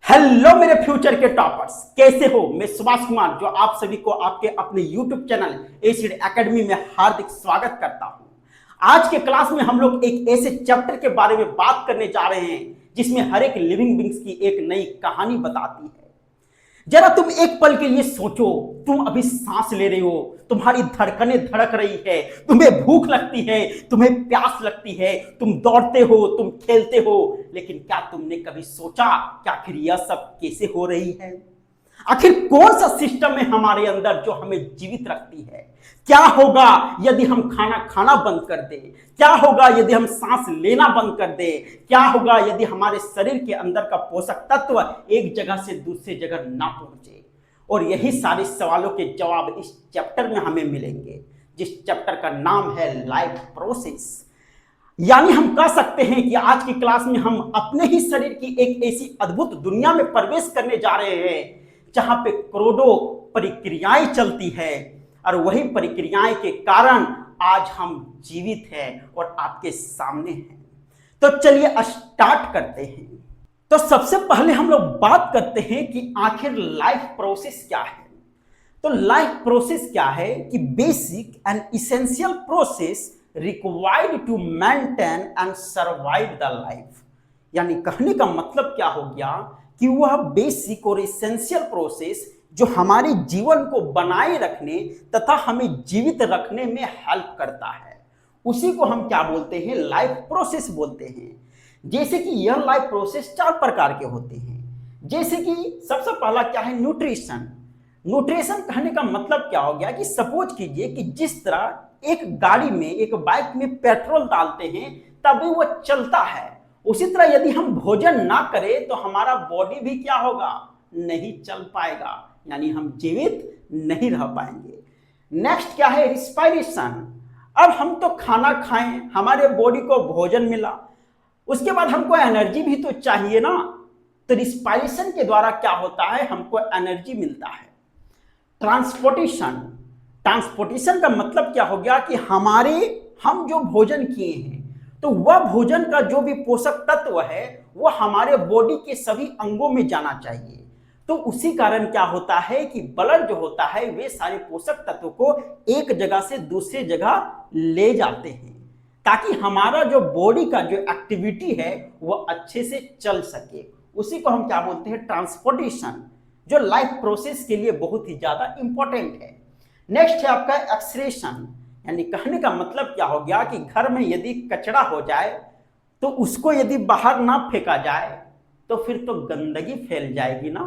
Hello मेरे future के toppers, कैसे हो? मैं सुभाष कुमार जो आप सभी को आपके अपने यूट्यूब चैनल एसिड एकेडमी में हार्दिक स्वागत करता हूं। आज के क्लास में हम लोग एक ऐसे चैप्टर के बारे में बात करने जा रहे हैं जिसमें हर एक लिविंग बींग्स की एक नई कहानी बताती है। जरा तुम एक पल के लिए सोचो, तुम अभी सांस ले रहे हो, तुम्हारी धड़कनें धड़क रही है, तुम्हें भूख लगती है, तुम्हें प्यास लगती है, तुम दौड़ते हो, तुम खेलते हो, लेकिन क्या तुमने कभी सोचा कि आखिर यह सब कैसे हो रही है? आखिर कौन सा सिस्टम है हमारे अंदर जो हमें जीवित रखती है? क्या होगा यदि हम खाना खाना बंद कर दें? क्या होगा यदि हम सांस लेना बंद कर दें? क्या होगा यदि हमारे शरीर के अंदर का पोषक तत्व एक जगह से दूसरी जगह ना पहुंचे? और यही सारे सवालों के जवाब इस चैप्टर में हमें मिलेंगे, जिस चैप्टर का नाम है लाइफ प्रोसेस। यानी हम कह सकते हैं कि आज की क्लास में हम अपने ही शरीर की एक ऐसी अद्भुत दुनिया में प्रवेश करने जा रहे हैं जहां पे करोड़ों प्रक्रियाएं चलती है, और वही प्रक्रियाएं के कारण आज हम जीवित हैं और आपके सामने हैं। तो चलिए स्टार्ट करते हैं। तो सबसे पहले हम लोग बात करते हैं कि आखिर लाइफ प्रोसेस क्या है। तो लाइफ प्रोसेस क्या है कि basic and essential process required to maintain and survive the life. यानी कहने का मतलब क्या हो गया कि वह बेसिक और इसेंशियल प्रोसेस जो हमारे जीवन को बनाए रखने तथा हमें जीवित रखने में हेल्प करता है, उसी को हम क्या बोलते हैं? लाइफ प्रोसेस बोलते हैं। जैसे कि यह लाइफ प्रोसेस 4 प्रकार के होते हैं। जैसे कि सबसे पहला क्या है? न्यूट्रिशन। न्यूट्रिशन कहने का मतलब क्या हो गया कि सपोज कीजिए कि जिस तरह एक गाड़ी में, एक बाइक में पेट्रोल डालते हैं तभी वो चलता है, उसी तरह यदि हम भोजन ना करें तो हमारा बॉडी भी क्या होगा? नहीं चल पाएगा, यानी हम जीवित नहीं रह पाएंगे। नेक्स्ट क्या है? रिस्पायरेशन। अब हम तो खाना खाएं, हमारे बॉडी को भोजन मिला, उसके बाद हमको एनर्जी भी तो चाहिए ना। तो रिस्पायरेशन के द्वारा क्या होता है? हमको एनर्जी मिलता है। ट्रांसपोर्टेशन। ट्रांसपोर्टेशन का मतलब क्या हो गया कि हम जो भोजन किए हैं तो वह भोजन का जो भी पोषक तत्व है वह हमारे बॉडी के सभी अंगों में जाना चाहिए। तो उसी कारण क्या होता है कि ब्लड जो होता है वे सारे पोषक तत्व को एक जगह से दूसरी जगह ले जाते हैं, ताकि हमारा जो बॉडी का जो एक्टिविटी है वह अच्छे से चल सके। उसी को हम क्या बोलते हैं? ट्रांसपोर्टेशन, जो लाइफ प्रोसेस के लिए बहुत ही ज्यादा इंपॉर्टेंट है। नेक्स्ट है आपका एक्सक्रीशन। यानी कहने का मतलब क्या हो गया कि घर में यदि कचरा हो जाए तो उसको यदि बाहर ना फेंका जाए तो फिर तो गंदगी फैल जाएगी ना।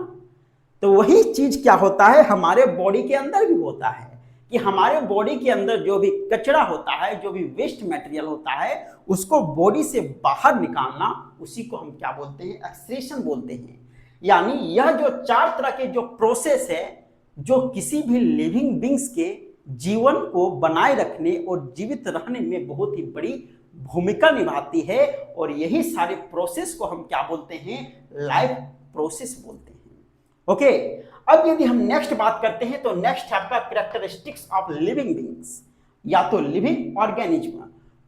तो वही चीज क्या होता है? हमारे बॉडी के अंदर भी होता है कि हमारे बॉडी के अंदर जो भी कचरा होता है, जो भी वेस्ट मटेरियल होता है, उसको बॉडी से बाहर निकालना, उसी को हम क्या बोलते हैं? एक्सक्रीशन बोलते हैं। यानी यह जो 4 तरह के जो प्रोसेस है जो किसी भी लिविंग बींग्स के जीवन को बनाए रखने और जीवित रहने में बहुत ही बड़ी भूमिका निभाती है, और यही सारे प्रोसेस को हम क्या बोलते हैं? लाइफ प्रोसेस बोलते हैं। ओके, अब यदि हम नेक्स्ट बात करते हैं तो नेक्स्ट है आपका कैरेक्टरिस्टिक्स ऑफ लिविंग बींग्स, या तो लिविंग ऑर्गेनिज्म।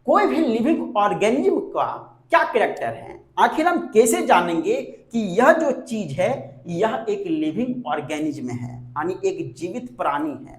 कोई भी लिविंग ऑर्गेनिज्म का क्या कैरेक्टर है? आखिर हम कैसे जानेंगे कि यह जो चीज है यह एक लिविंग ऑर्गेनिज्म है, यानी एक जीवित प्राणी है?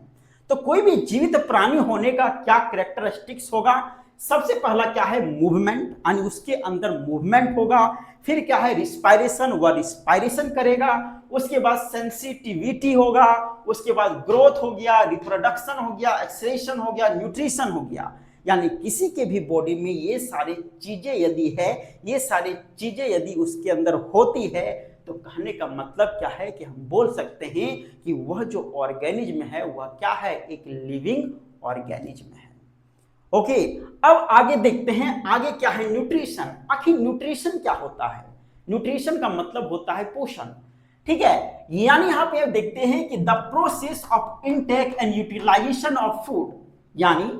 तो कोई भी जीवित प्राणी होने का क्या कैरेक्टरिस्टिक्स होगा? सबसे पहला क्या है? मूवमेंट, यानी उसके अंदर मूवमेंट होगा। फिर क्या है? रिस्पायरेशन, वह रिस्पायरेशन करेगा। उसके बाद सेंसिटिविटी होगा। उसके बाद ग्रोथ हो गया, रिप्रोडक्शन हो गया, एक्सक्रीशन हो गया, न्यूट्रिशन हो गया। यानी किसी के भी बॉडी में ये सारी चीजें यदि है, ये सारी चीजें यदि उसके अंदर होती है, तो कहने का मतलब क्या है कि हम बोल सकते हैं कि वह जो ऑर्गेनिज्म है वह क्या है? एक लिविंग ऑर्गेनिज्म है। ओके, अब आगे देखते हैं, आगे क्या है? न्यूट्रिशन। आखिर न्यूट्रिशन क्या होता है? न्यूट्रिशन का मतलब होता है पोषण, ठीक है। यानी यहां पे देखते हैं कि the process of intake and utilisation of food, यानी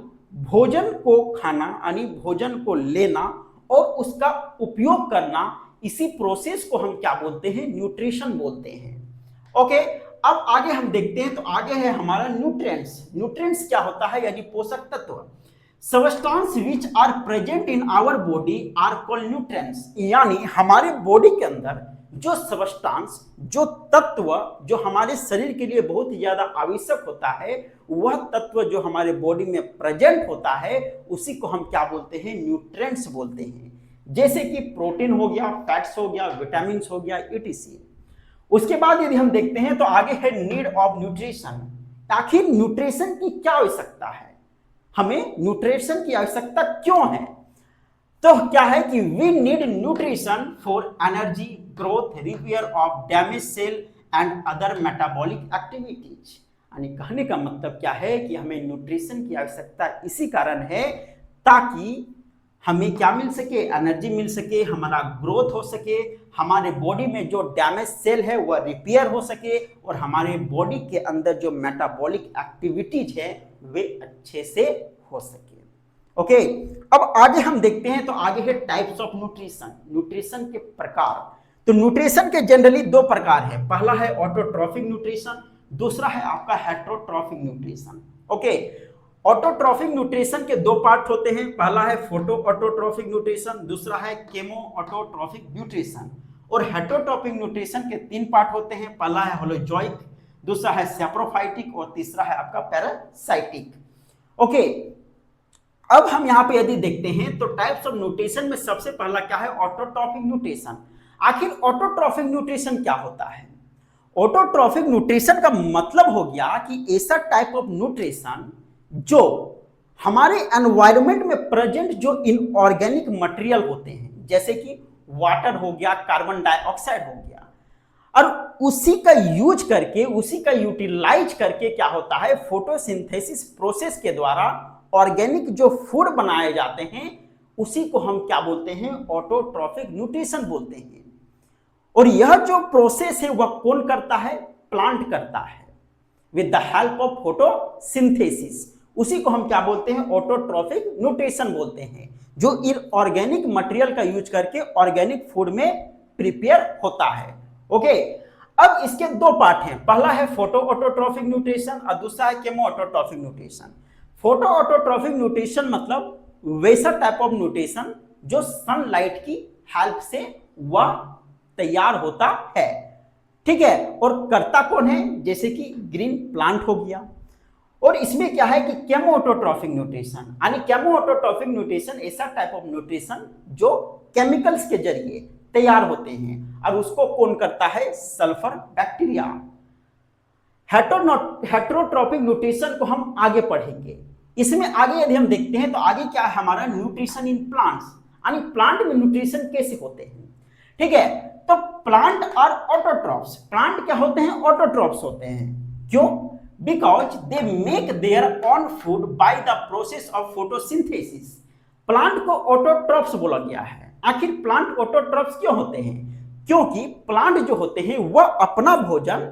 भोजन को खाना, यानी भोजन को लेना और उसका उपयोग करना, इसी प्रोसेस को हम क्या बोलते हैं? न्यूट्रिशन बोलते हैं। ओके, अब आगे हम देखते हैं, तो आगे है हमारा न्यूट्रिएंट्स। न्यूट्रिएंट्स क्या होता है? यानी पोषक तत्व। Substance which are present in our body are called nutrients. यानी हमारे बॉडी के अंदर जो सबस्टांस, जो तत्व जो हमारे शरीर के लिए बहुत ही ज्यादा आवश्यक होता है, वह तत्व जो हमारे बॉडी में प्रेजेंट होता है उसी को हम क्या बोलते हैं, न्यूट्रिएंट्स बोलते हैं। जैसे कि प्रोटीन हो गया, फैट्स हो गया, विटामिन हो गया, etc। उसके बाद यदि हम देखते हैं तो आगे है नीड ऑफ न्यूट्रिशन। आखिर न्यूट्रिशन की क्या आवश्यकता है, हमें न्यूट्रिशन की आवश्यकता क्यों है? तो क्या है कि we need nutrition for energy, growth, repair of damage cell and other metabolic activities. यानी कहने का मतलब क्या है कि हमें न्यूट्रिशन की आवश्यकता इसी कारण है ताकि हमें क्या मिल सके, एनर्जी मिल सके, हमारा ग्रोथ हो सके, हमारे बॉडी में जो डैमेज सेल है वह रिपेयर हो सके और हमारे बॉडी के अंदर जो मेटाबॉलिक एक्टिविटीज है वे अच्छे से हो सके। ओके, अब आगे हम देखते हैं तो आगे है टाइप्स ऑफ न्यूट्रिशन, न्यूट्रिशन के प्रकार। तो न्यूट्रिशन के जनरली दो प्रकार है, पहला है ऑटोट्रॉफिक न्यूट्रिशन, दूसरा है आपका heterotrophic nutrition. Okay, autotrophic nutrition के दो पार्ट होते हैं, पहला है फोटो ऑटोट्रॉफिक न्यूट्रिशन, दूसरा है केमो ऑटोट्रॉफिक न्यूट्रिशन। और हेटेरोट्रॉफिक न्यूट्रिशन के तीन पार्ट होते हैं, पहला है होलोजोइक, दूसरा है सैप्रोफाइटिक और तीसरा है आपका पैरासाइटिक। ओके, अब हम यहाँ पे यदि देखते हैं तो टाइप्स ऑफ न्यूट्रिशन में सबसे पहला क्या है, ऑटोट्रॉफिक न्यूट्रिशन। आखिर ऑटोट्रॉफिक न्यूट्रिशन क्या होता है? ऑटोट्रॉफिक न्यूट्रिशन का मतलब हो गया कि ऐसा टाइप ऑफ न्यूट्रिशन जो हमारे एनवायरनमेंट में प्रेजेंट जो इनऑर्गेनिक मटेरियल होते हैं, जैसे कि वाटर हो गया, कार्बन डाइऑक्साइड हो गया, और उसी का यूज करके, उसी का यूटिलाइज करके क्या होता है, फोटोसिंथेसिस प्रोसेस के द्वारा ऑर्गेनिक जो फूड बनाए जाते हैं उसी को हम क्या बोलते हैं, ऑटोट्रॉफिक न्यूट्रिशन बोलते हैं। और यह जो प्रोसेस है वह कौन करता है, प्लांट करता है with the help of photosynthesis. उसी को हम क्या बोलते हैं, ऑटोट्रॉफिक न्यूट्रिशन बोलते हैं, जो इनऑर्गेनिक मटेरियल का यूज करके ऑर्गेनिक फूड में प्रिपेयर होता है। ओके, अब इसके दो पार्ट हैं, पहला है फोटो ऑटोट्रॉफिक न्यूट्रिशन और दूसरा है chemo autotrophic nutrition. Photo autotrophic nutrition मतलब वैसा टाइप ऑफ न्यूट्रिशन जो सनलाइट की हेल्प से वह तैयार होता है, ठीक है। और करता कौन है, जैसे कि ग्रीन प्लांट हो गया। और इसमें क्या है कि केमो ऑटोट्रॉफिक न्यूट्रिशन, यानी केमो ऑटोट्रॉफिक न्यूट्रिशन ऐसा टाइप ऑफ न्यूट्रिशन जो केमिकल्स के जरिए तैयार होते हैं, और उसको कौन करता है, सल्फर बैक्टीरिया। हेटेरोट्रॉफिक न्यूट्रिशन को हम आगे पढ़ेंगे। इसमें आगे यदि हम देखते हैं तो आगे क्या है हमारा, न्यूट्रिशन इन प्लांट्स, यानी प्लांट में न्यूट्रिशन कैसे होते हैं, ठीक है। तो प्लांट और ऑटोट्रॉफ्स, प्लांट क्या होते हैं, ऑटोट्रॉफ्स होते हैं। क्यों? Because they make their own food by the process of photosynthesis. Plant को ऑटोट्रॉफ्स बोला गया है। आखिर प्लांट ऑटोट्रॉफ्स क्यों होते हैं? क्योंकि प्लांट जो होते हैं वह अपना भोजन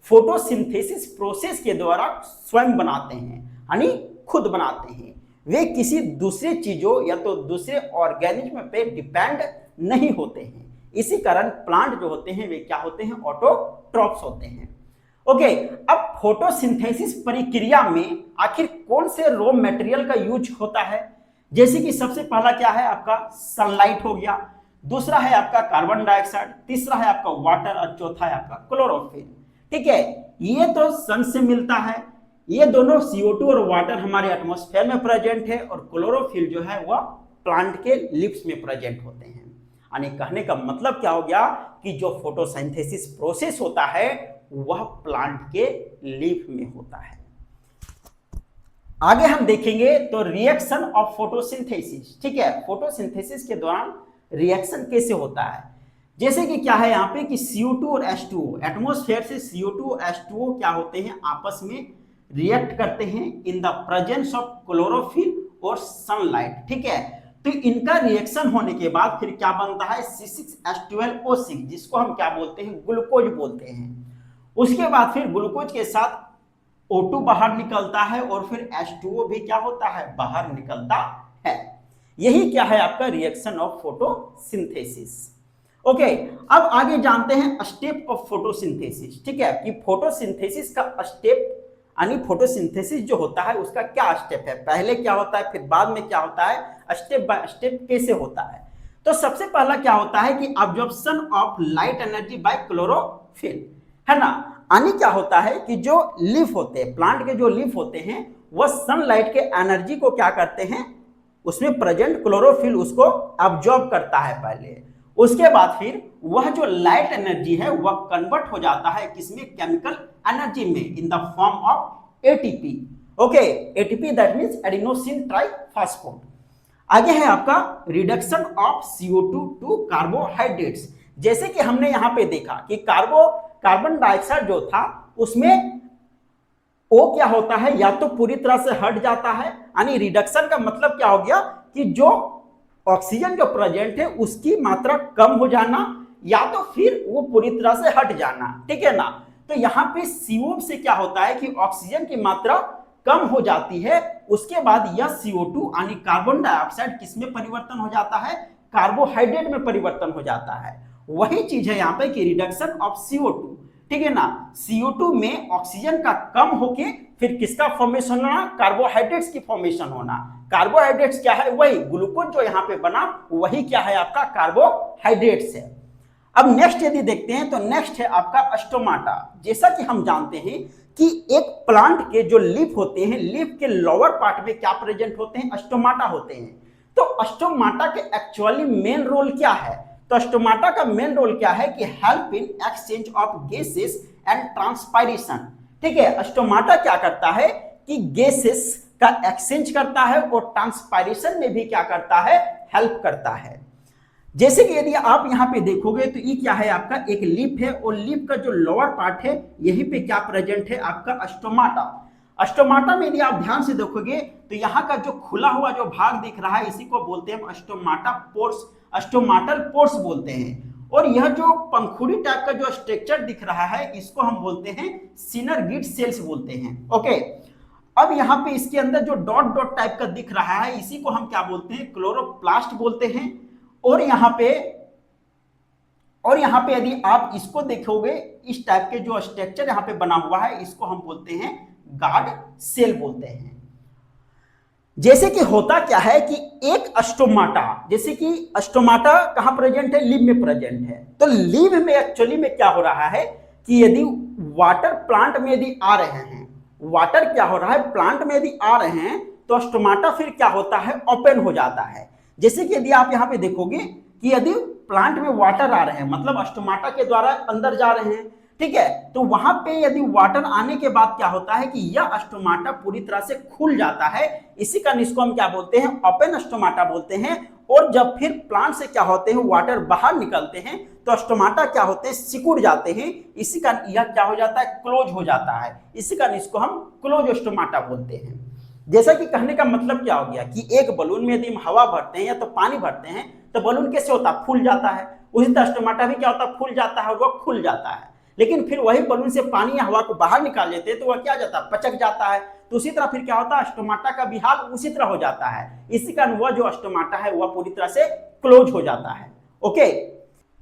फोटोसिंथेसिस प्रोसेस के द्वारा स्वयं बनाते हैं, यानी खुद बनाते हैं। वे किसी दूसरे चीजों या तो दूसरे ऑर्गेनिज्म पे डिपेंड नहीं होते हैं। इसी कारण प्लांट जो होते हैं वे क्या होते हैं, ऑटोट्रॉफ्स होते हैं। ओके, अब फोटोसिंथेसिस प्रक्रिया में आखिर कौन से रॉ मटेरियल का यूज होता है? जैसे कि सबसे पहला क्या है आपका, सनलाइट हो गया, दूसरा है आपका कार्बन डाइऑक्साइड, तीसरा है आपका वाटर और चौथा है आपका क्लोरोफिल, ठीक है। ये तो सन से मिलता है, ये दोनों CO2 और वाटर हमारे एटमॉस्फेयर में प्रेजेंट है, और क्लोरोफिल जो है वह प्लांट के लिप्स में प्रेजेंट होते हैं। यानी कहने का मतलब क्या हो गया कि जो फोटोसिंथेसिस प्रोसेस होता है वह प्लांट के लीफ में होता है। आगे हम देखेंगे तो रिएक्शन ऑफ फोटोसिंथेसिस, ठीक है। फोटोसिंथेसिस के दौरान रिएक्शन कैसे होता है, जैसे कि क्या है यहाँ पे कि CO2 और H2O, एटमॉस्फेयर से CO2 और H2O क्या होते हैं, आपस में रिएक्ट करते हैं in the presence of chlorophyll और सनलाइट, ठीक है। तो इनका रिएक्शन होने के बाद फिर क्या बनता है, C6H12O6, जिसको हम क्या बोलते हैं, ग्लूकोज बोलते हैं। उसके बाद फिर ग्लूकोज के साथ O2 बाहर निकलता है और फिर H2O भी क्या होता है, बाहर निकलता है। यही क्या है आपका रिएक्शन ऑफ फोटोसिंथेसिस। ओके, अब आगे जानते हैं स्टेप ऑफ फोटोसिंथेसिस, ठीक है, कि फोटोसिंथेसिस का स्टेप, यानी फोटोसिंथेसिस जो होता है उसका क्या स्टेप है, पहले क्या होता है फिर बाद में क्या होता है, स्टेप बाय स्टेप कैसे होता है। तो सबसे पहला क्या होता है कि absorption of light energy by chlorophyll, है ना। यानी क्या होता है कि जो लीफ होते हैं, प्लांट के जो लीफ होते हैं, वह सनलाइट के एनर्जी को क्या करते हैं, उसमें प्रेजेंट क्लोरोफिल उसको अब्जॉर्ब करता है पहले, उसके बाद फिर वह जो लाइट एनर्जी है वह कन्वर्ट हो जाता है किसमें, केमिकल एनर्जी में, in the form of ATP. Okay, ATP that means adenosine triphosphate. आगे है आपका reduction of CO2 to carbohydrates. जैसे कि हमने यहां पे देखा कि कार्बन डाइऑक्साइड जो था उसमें ओ क्या होता है, या तो पूरी तरह से हट जाता है, यानी रिडक्शन का मतलब क्या हो गया कि जो ऑक्सीजन जो प्रेजेंट है उसकी मात्रा कम हो जाना, या तो फिर वो पूरी तरह से हट जाना, ठीक है ना। तो यहाँ पे CO से क्या होता है कि ऑक्सीजन की मात्रा कम हो जाती है, उसके बाद यह CO2 यानी कार्बन डाइऑक्साइड किसमें परिवर्तन हो जाता है, कार्बोहाइड्रेट में परिवर्तन हो जाता है। वही चीज है यहाँ पे कि रिडक्शन ऑफ CO2, ठीक है ना। CO2 में ऑक्सीजन का कम होके फिर किसका फॉर्मेशन होना, कार्बोहाइड्रेट्स की फॉर्मेशन होना। कार्बोहाइड्रेट्स क्या है, वही ग्लूकोज जो यहाँ पे बना वही क्या है आपका कार्बोहाइड्रेट्स है। अब नेक्स्ट यदि देखते हैं तो नेक्स्ट है आपका स्टोमाटा। जैसा कि हम जानते हैं कि एक प्लांट के जो लीफ होते हैं, लीफ के लोअर पार्ट में क्या प्रेजेंट होते हैं, स्टोमाटा होते हैं। तो स्टोमाटा के एक्चुअली मेन रोल क्या है, तो स्टोमाटा का मेन रोल क्या है कि help in exchange of gases and transpiration, ठीक है। स्टोमाटा क्या करता है कि गैसेस का एक्सचेंज करता है और ट्रांसपायरेशन में भी क्या करता है, हेल्प करता है। जैसे कि यदि आप यहाँ पे देखोगे तो ये क्या है आपका, एक लीफ है, और लीफ का जो लोअर पार्ट है यहीं पे क्या प्रेजेंट है आपका स्टोमाटा। स्टोमाटा में यदि आप ध्यान से देखोगे तो यहाँ का जो खुला हुआ जो भाग दिख रहा है इसी को बोलते हैं स्टोमाटा पोर्स, स्टोमाटल पोर्स बोलते हैं। और यह जो पंखुड़ी टाइप का जो स्ट्रक्चर दिख रहा है इसको हम बोलते हैं सिनरगिड सेल्स बोलते हैं। ओके, अब यहाँ पे इसके अंदर जो डॉट डॉट टाइप का दिख रहा है इसी को हम क्या बोलते हैं, क्लोरोप्लास्ट बोलते हैं। और यहाँ पे यदि आप इसको देखोगे, इस टाइप के जो स्ट्रक्चर यहाँ पे बना हुआ है इसको हम बोलते हैं गार्ड सेल बोलते हैं। जैसे कि होता क्या है कि एक स्टोमाटा, जैसे कि स्टोमाटा कहां प्रेजेंट है, लीव में प्रेजेंट है। तो लीव में एक्चुअली में क्या हो रहा है कि यदि वाटर प्लांट में यदि आ रहे हैं, वाटर क्या हो रहा है प्लांट में यदि आ रहे हैं तो स्टोमाटा फिर क्या होता है, ओपन हो जाता है। जैसे कि यदि आप यहाँ पे देखोगे कि यदि प्लांट में वाटर आ रहे हैं मतलब स्टोमाटा के द्वारा अंदर जा रहे हैं, ठीक है, तो वहां पे यदि वाटर आने के बाद क्या होता है कि यह स्टोमाटा पूरी तरह से खुल जाता है। इसी कारण इसको हम क्या बोलते हैं, ओपन स्टोमाटा बोलते हैं। और जब फिर प्लांट से क्या होते हैं, वाटर बाहर निकलते हैं तो स्टोमाटा क्या होते हैं, सिकुड़ जाते हैं। इसी कारण यह क्या हो जाता है, क्लोज हो जाता है। इसी कारण इसको हम क्लोज स्टोमाटा बोलते हैं। जैसा कि कहने का मतलब क्या हो गया कि एक बलून में यदि हम हवा भरते हैं या तो पानी भरते हैं तो बलून कैसे होता है, फूल जाता है। उसी तरह स्टोमाटा भी क्या होता है, फूल जाता है, वह खुल जाता है। लेकिन फिर वही बलून से पानी या हवा को बाहर निकाल लेते हैं तो वह क्या जाता है, पचक जाता है। तो उसी तरह फिर क्या होता है, स्टोमाटा का भी हाल उसी तरह हो जाता है। इसी कारण वह जो स्टोमाटा है वह पूरी तरह से क्लोज हो जाता है। ओके,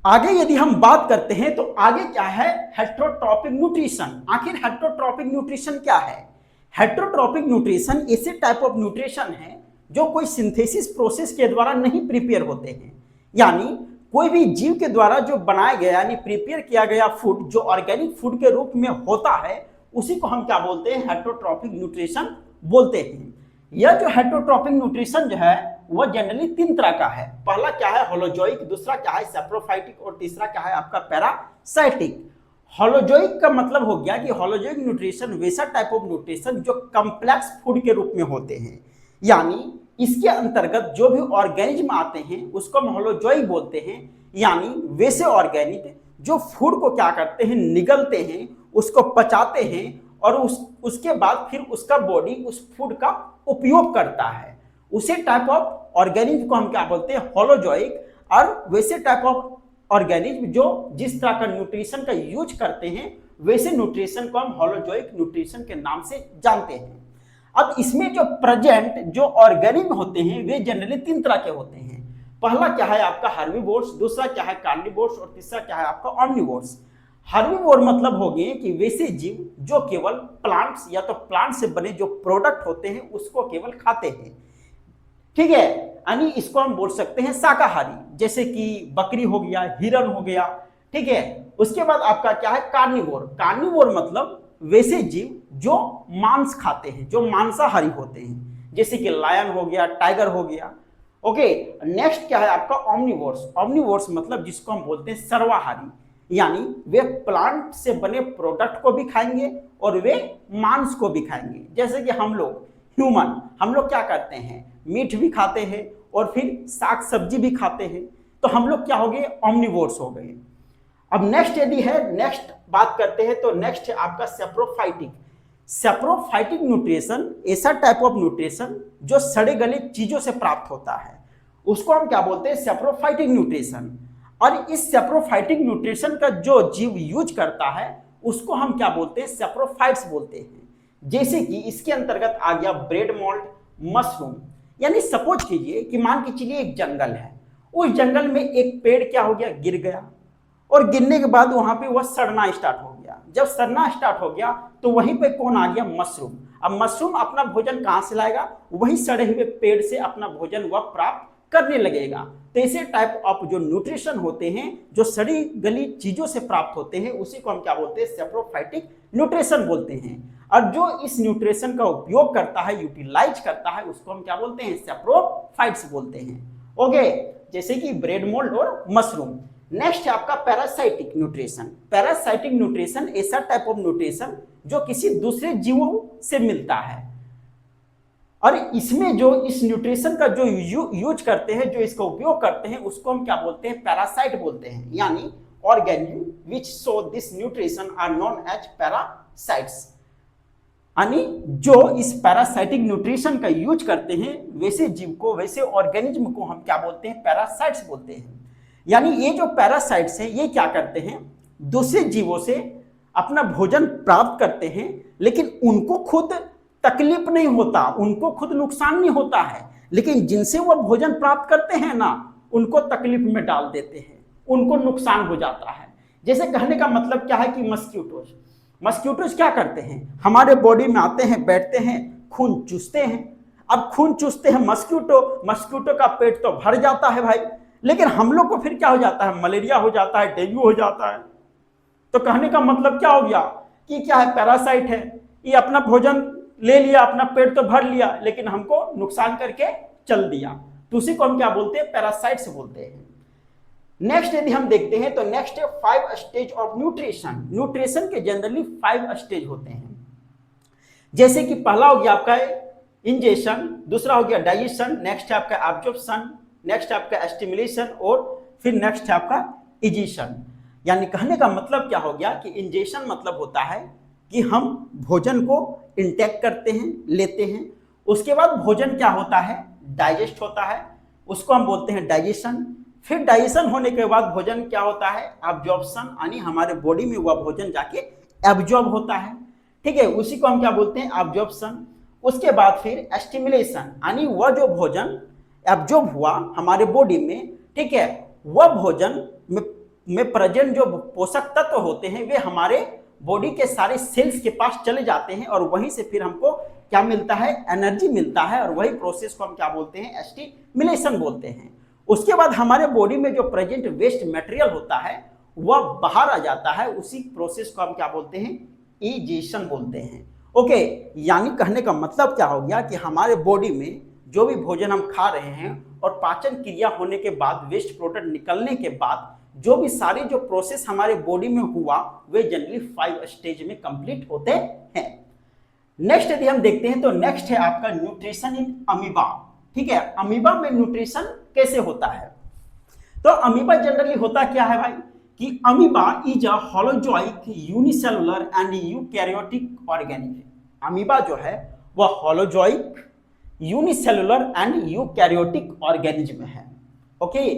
आगे यदि हम बात करते हैं तो आगे क्या है, हेटेरोट्रॉपिक न्यूट्रिशन। आखिर हेटेरोट्रॉपिक न्यूट्रिशन क्या है? हेटेरोट्रॉपिक न्यूट्रिशन ऐसे टाइप ऑफ न्यूट्रिशन है जो कोई सिंथेसिस प्रोसेस के द्वारा नहीं प्रिपेयर होते हैं। यानी कोई भी जीव के द्वारा जो बनाया गया यानी प्रिपेयर किया गया फूड जो ऑर्गेनिक फूड के रूप में होता है उसी को हम क्या बोलते हैं, हेटेरोट्रॉपिक न्यूट्रिशन बोलते हैं। यह जो हेटेरोट्रॉपिक न्यूट्रिशन जो है वह जनरली 3 तरह का है। पहला क्या है, होलोजोइक, दूसरा क्या है, सैप्रोफाइटिक, और तीसरा क्या है आपका पैरासाइटिक। होलोजोइक का मतलब हो गया कि होलोजोइक न्यूट्रिशन वैसा टाइप ऑफ न्यूट्रिशन जो कॉम्प्लेक्स फूड के रूप में होते हैं। यानी इसके अंतर्गत जो भी ऑर्गेनिज्म आते हैं उसको हम होलोजोइक बोलते हैं। यानी वैसे ऑर्गेनिज्म जो फूड को क्या करते हैं, निगलते हैं, उसको पचाते हैं और उसके बाद फिर उसका बॉडी उस फूड का उपयोग करता है। उसी टाइप ऑफ ऑर्गेनिज्म को हम क्या बोलते हैं, होलोजोइक। और वैसे टाइप ऑफ ऑर्गेनिज्म जो जिस तरह का न्यूट्रिशन का यूज करते हैं वैसे न्यूट्रिशन को हम होलोजोइक न्यूट्रिशन के नाम से जानते हैं। अब इसमें जो प्रेजेंट जो ऑर्गेनिज्म होते हैं वे जनरली 3 तरह के होते हैं। पहला क्या है आपका हर्बीवोर्स, दूसरा क्या है कार्निवोर्स, और तीसरा क्या है आपका ऑम्निवोर्स। हर्बीवोर मतलब हो गए कि वैसे जीव जो केवल प्लांट्स या तो प्लांट से बने जो प्रोडक्ट होते हैं उसको केवल खाते हैं, ठीक है, यानी इसको हम बोल सकते हैं शाकाहारी। जैसे कि बकरी हो गया, हिरन हो गया, ठीक है। उसके बाद आपका क्या है, कार्निवोर। कार्निवोर मतलब वैसे जीव जो मांस खाते हैं, जो मांसाहारी होते हैं, जैसे कि लायन हो गया, टाइगर हो गया। ओके, नेक्स्ट क्या है आपका, ओमनिवोर्स। ओमनिवोर्स मतलब जिसको हम बोलते हैं सर्वाहारी, यानी वे प्लांट से बने प्रोडक्ट को भी खाएंगे और वे मांस को भी खाएंगे। जैसे कि हम लोग ह्यूमन, हम लोग क्या करते हैं, मीट भी खाते हैं और फिर साग सब्जी भी खाते हैं, तो हम लोग क्या हो गए, ओमनिवोर्स हो गए। अब नेक्स्ट यदि है, नेक्स्ट बात करते हैं, तो नेक्स्ट है आपका सेप्रोफाइटिक। सेप्रोफाइटिक न्यूट्रिशन ऐसा टाइप ऑफ न्यूट्रिशन जो सड़े गले चीजों से प्राप्त होता है, उसको हम क्या बोलते हैं, सेप्रोफाइटिक न्यूट्रिशन। और इस सेप्रोफाइटिक न्यूट्रिशन का जो जीव यूज करता है उसको हम क्या बोलते हैं, सेप्रोफाइट्स बोलते हैं। जैसे कि इसके अंतर्गत आ गया ब्रेड मोल्ड, मशरूम। यानी सपोज कीजिए कि मान के चलिए एक जंगल है, उस जंगल में एक पेड़ क्या हो गया, गिर गया, और गिरने के बाद वहां पे वह सड़ना स्टार्ट हो गया। जब सड़ना स्टार्ट हो गया तो वहीं पे कौन आ गया, मशरूम। अब मशरूम अपना भोजन कहां से लाएगा, वही सड़े हुए पेड़ से अपना भोजन वह प्राप्त करने लगेगा। तो ऐसे टाइप ऑफ जो न्यूट्रिशन होते हैं जो सड़ी गली चीजों से प्राप्त होते हैं, उसी को हम क्या बोलते हैं, सेप्रोफाइटिक न्यूट्रिशन बोलते हैं। और जो इस न्यूट्रिशन का उपयोग करता है, यूटिलाइज करता है, उसको हम क्या बोलते हैं, सेप्रोफाइट्स बोलते हैं। ओके, जैसे कि ब्रेड मोल्ड और मशरूम। नेक्स्ट है आपका पैरासाइटिक न्यूट्रिशन। पैरासाइटिक न्यूट्रिशन ऐसा टाइप ऑफ न्यूट्रिशन जो किसी दूसरे जीवों से मिलता है, और इसमें जो इस न्यूट्रिशन का जो यूज करते हैं, जो इसका उपयोग करते हैं, उसको हम क्या बोलते हैं, पैरासाइट बोलते हैं। यानी organism which so this nutrition are known as parasites. यानी जो इस पैरासाइटिक न्यूट्रिशन का यूज करते हैं, वैसे जीव को, वैसे ऑर्गेनिज्म को हम क्या बोलते हैं, पैरासाइट्स बोलते हैं। यानी ये जो पैरासाइट्स हैं, ये क्या करते हैं, दूसरे जीवों से अपना भोजन प्राप्त करते हैं, लेकिन उनको खुद तकलीफ नहीं होता, उनको खुद नुकसान नहीं होता है, लेकिन जिनसे वो भोजन प्राप्त करते हैं ना, उनको तकलीफ में डाल देते हैं, उनको नुकसान हो जाता है। जैसे कहने का मतलब क्या है कि मस्क्यूटोज, मस्क्यूटोज क्या करते हैं, हमारे बॉडी में आते हैं, बैठते हैं, खून चूसते हैं। अब खून चूसते हैं मस्क्यूटो, मस्क्यूटो का पेट तो भर जाता है भाई, लेकिन हम लोग को फिर क्या हो जाता है, मलेरिया हो जाता है, डेंगू हो जाता है। तो कहने का मतलब क्या हो गया कि क्या है, पैरासाइट है, ये अपना भोजन ले लिया, अपना पेट तो भर लिया, लेकिन हमको नुकसान करके चल दिया। तो उसी को हम क्या बोलते हैं, पैरासाइट्स बोलते हैं। नेक्स्ट यदि हम देखते हैं तो नेक्स्ट है 5 स्टेज ऑफ न्यूट्रिशन। न्यूट्रिशन के जनरली 5 स्टेज होते हैं। जैसे कि पहला हो गया आपका इंजेशन, दूसरा हो गया डाइजेशन, नेक्स्ट है आपका एब्जॉर्प्शन, नेक्स्ट है आपका स्टिमुलेशन, और फिर नेक्स्ट है आपका इजेशन। यानी कहने का मतलब क्या हो गया कि इंजेशन मतलब होता है कि हम भोजन को इंटेक करते हैं, लेते हैं, उसके बाद भोजन क्या होता है, डाइजेस्ट होता है, उसको हम बोलते हैं डाइजेशन। फिर डाइजेशन होने के बाद भोजन क्या होता है, एब्जॉर्प्शन, यानी हमारे बॉडी में वह भोजन जाके एब्जॉर्ब होता है, ठीक है, उसी को हम क्या बोलते हैं, एब्जॉर्प्शन। उसके बाद फिर स्टिमुलेशन, यानी वह जो भोजन एब्जॉर्ब हुआ हमारे बॉडी में, ठीक है, वह भोजन में प्रेजेंट जो पोषक तत्व होते हैं वे हमारे बॉडी के सारे सेल्स के पास चले जाते हैं, और वहीं से फिर हमको क्या मिलता है, एनर्जी मिलता है, और वही प्रोसेस को हम क्या बोलते हैं, स्टिमुलेशन बोलते हैं। उसके बाद हमारे बॉडी में जो प्रेजेंट वेस्ट मटेरियल होता है वह बाहर आ जाता है, उसी प्रोसेस को हम क्या बोलते हैं, इजेशन बोलते हैं। ओके, यानी कहने का मतलब क्या हो गया कि हमारे बॉडी में जो भी भोजन हम खा रहे हैं और पाचन क्रिया होने के बाद, वेस्ट प्रोडक्ट निकलने के बाद जो भी सारे जो प्रोसेस हमारे बॉडी में हुआ, वे जनरली 5 स्टेज में कंप्लीट होते हैं। नेक्स्ट यदि हम देखते हैं तो नेक्स्ट है आपका न्यूट्रिशन इन अमीबा। ठीक है, अमीबा में न्यूट्रिशन कैसे होता है, तो अमीबा जनरली होता क्या है भाई कि amoeba is a holozoic unicellular and eukaryotic organism. Amoeba जो है वह holozoic unicellular and eukaryotic organism है। ओके,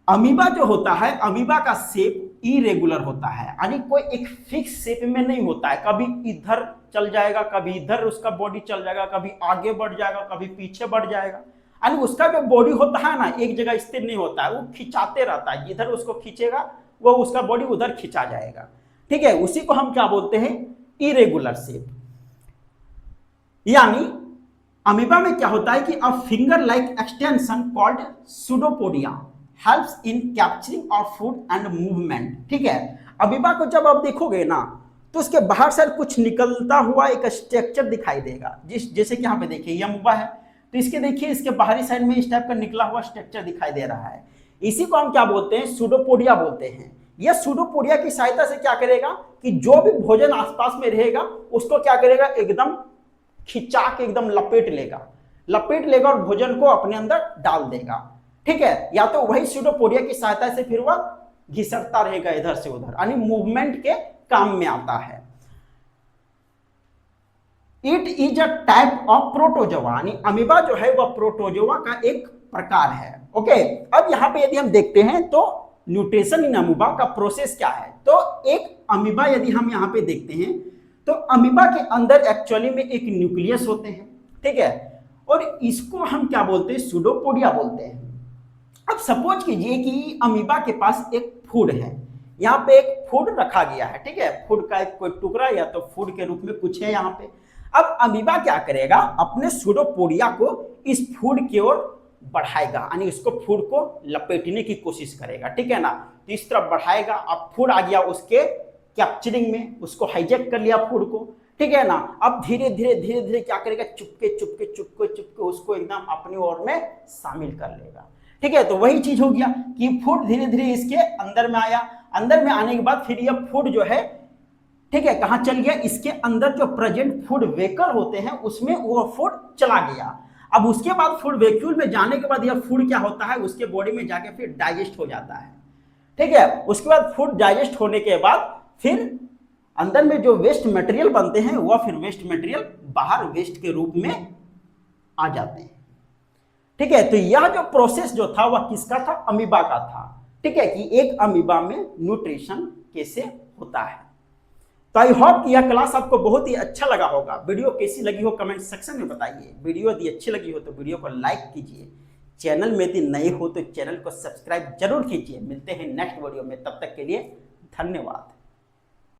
अमीबा जो होता है, अमीबा का शेप इरेगुलर होता है, यानी कोई एक फिक्स शेप में नहीं होता है, कभी इधर चल जाएगा, कभी इधर उसका बॉडी चल जाएगा, कभी आगे बढ़ जाएगा, कभी पीछे बढ़ जाएगा, यानी उसका जो बॉडी होता है ना एक जगह स्थिर नहीं होता है, वो खिंचाते रहता है, जिधर उसको खींचेगा वो उसका बॉडी उधर खिंचा जाएगा। ठीक है, उसी को हम क्या बोलते हैं, इरेगुलर शेप। यानी अमीबा में क्या होता है कि a finger like extension called pseudopodia, helps in capturing of food and movement. ठीक है, अमीबा को जब आप देखोगे ना तो उसके बाहर से कुछ निकलता हुआ एक स्ट्रक्चर दिखाई देगा, जैसे कि यहाँ पे देखिए ये अमीबा है, तो इसके देखिए इसके बाहरी साइड में इस टाइप का निकला हुआ स्ट्रक्चर दिखाई दे रहा है। इसी को हम क्या बोलते हैं, सूडोपोडिया बोलते हैं। यह सूडोपोडिया की सहायता से क्या करेगा कि जो भी भोजन आसपास में रहेगा उसको क्या करेगा, एकदम खिंचा के एकदम लपेट लेगा और भोजन को अपने अंदर डाल देगा। ठीक है, या तो वही सूडोपोडिया की सहायता से फिर वह घिसटता रहेगा इधर से उधर, यानी मूवमेंट के काम में आता है। It is a type of protozoa, यानी अमीबा जो है वह प्रोटोजोआ का एक प्रकार है। ओके, अब यहां पे यदि हम देखते हैं तो न्यूट्रिशन इन अमीबा का प्रोसेस क्या है, तो एक अमीबा यदि हम यहां पे देखते हैं तो अमीबा के अंदर एक्चुअली में एक न्यूक्लियस होते हैं। ठीक है, और इसको हम क्या बोलते हैं, सूडोपोडिया बोलते हैं। अब सपोज कीजिए कि अमीबा के पास एक फूड है, यहाँ पे एक फूड रखा गया है। ठीक है, फूड का एक कोई टुकड़ा या तो फूड के रूप में कुछ है यहाँ पे। अब अमीबा क्या करेगा, अपने सूडोपोडिया को इस फूड की ओर बढ़ाएगा, यानी उसको फूड को लपेटने की कोशिश करेगा। ठीक है ना, तो इस तरफ बढ़ाएगा, अब फूड आ गया उसके कैप्चरिंग में, उसको हाईजैक कर लिया फूड को। ठीक है ना, अब धीरे धीरे क्या करेगा, चुपके उसको एकदम अपनी ओर में शामिल कर लेगा। ठीक है, तो वही चीज हो गया कि फूड धीरे धीरे इसके अंदर में आया, अंदर में आने के बाद फिर यह फूड जो है, ठीक है, कहां चल गया, इसके अंदर जो प्रेजेंट फूड वेहिकल होते हैं उसमें वो फूड चला गया। अब उसके बाद फूड वेहिकल में जाने के बाद यह फूड क्या होता है, उसके बॉडी में जाके फिर डाइजेस्ट हो जाता है। ठीक है, उसके बाद फूड डाइजेस्ट होने के बाद फिर अंदर में जो वेस्ट मटेरियल बनते हैं वह फिर वेस्ट मटेरियल बाहर वेस्ट के रूप में आ जाते हैं। ठीक है, तो यह जो प्रोसेस जो था वह किसका था, अमीबा का था। ठीक है, कि एक अमीबा में न्यूट्रिशन कैसे होता है। तो आई होप कि यह क्लास आपको बहुत ही अच्छा लगा होगा। वीडियो कैसी लगी हो कमेंट सेक्शन में बताइए। वीडियो यदि अच्छी लगी हो तो वीडियो को लाइक कीजिए। चैनल में यदि नए हो तो चैनल को सब्सक्राइब जरूर कीजिए। मिलते हैं नेक्स्ट वीडियो में, तब तक के लिए धन्यवाद।